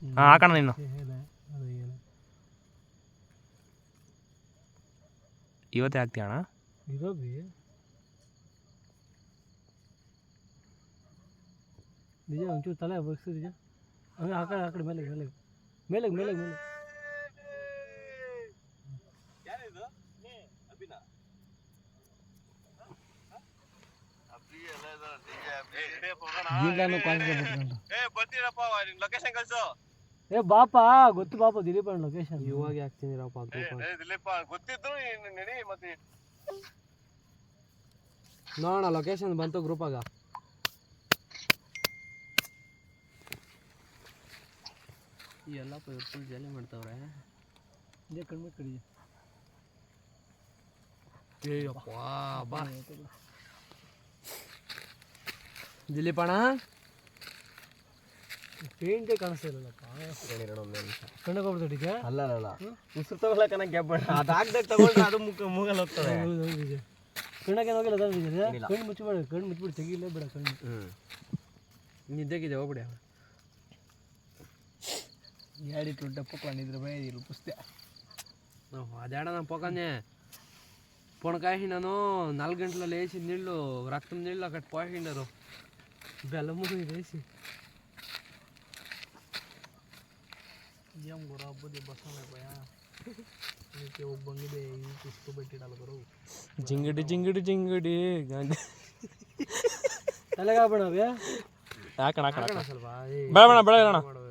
ಹಾಕೋಣ ನೀನು ಇವತ್ತೇ ಹಾಕ್ತೀಯ ಅಣ್ಣ ಇರೋಬಿ ನಿಜ ಒಂಚೂರು ತಲೆ ಬಗ್ಸು ನಿಜ ಹಂಗೆ ಆ ಕಡೆ ಮೇಲೆ ಮೇಲೆ ಮೇಲೆ ಮೇಲೆ ಮೇಲೆ ಏ ಬಾಪ ಗೊತ್ತು ಬಾಪ ದಿಲೀಪ್ ಅಣ್ಣ ಲೊಕೇಶನ್ ಇವಾಗ ಹಾಕ್ತೀನಿ ನೋಡೋಣ ಲೊಕೇಶನ್ ಬಂತು ಗ್ರೂಪಾಗ ಎಲ್ಲಪ್ಪ ಇವ್ರು ಫುಲ್ ಜಾಲಿ ಮಾಡ್ತಾವ್ರೆ ಇದೇ ಕಡಿಮೆ ಕಡಿ ಏಯಪ್ಪ ಬಾ ದಿಲೀಪ್ ಅಣ್ಣ ಪೇಂಟೇ ಕಾಣಿಸ್ತಾ ಇರಲ್ಲಪ್ಪ ಕಣ್ಣಗೋಗ್ಬಿಡ್ತಡಿಗೆ ಅಲ್ಲ ಉಸಿರು ತಗೊಳಕನ ಗ್ಯಾಪ್ ಬೇಡ ಅದು ಹಾಕ್ದಾಗ ತಗೊಂಡ್ರೆ ಅದು ಮೂಗಲ್ಲಿ ಹೋಗ್ತದೆ ಕಣ್ಣಕ್ಕೆ ಹೋಗಿಲ್ಲ ಕಣ್ಣು ಮುಚ್ಚಿಬೇಡ ಕಣ್ಣು ಮುಚ್ಚಿಬಿಟ್ಟು ತೆಗಿಲೇ ಬೇಡ ಕಣ್ಣು ನಿದ್ದೆಗಿದೆ ಹೋಗ್ಬಿಡಿ ఏడిట్లు డప్పు నిద్రపోయి రూపిస్తే అదేడా నా పొగనే పొనకాసినాను 4 గంటల లేచి నీళ్ళు రక్తం నీళ్ళు అక్కడ పోసిండారు బెల్లము వేసి ఏం గురా బుద్ధి బస్సలేపోయా నీకు ఒక బంగిదే తీసుకోబెట్టి అలగరు జింగిడి జింగిడి జింగిడి ತಲೆಗಾಬಣವೇ ಯಾಕಣ ಸ್ವಲ್ಪ ಬೇಡ ಬೇಡ ಬೇಡ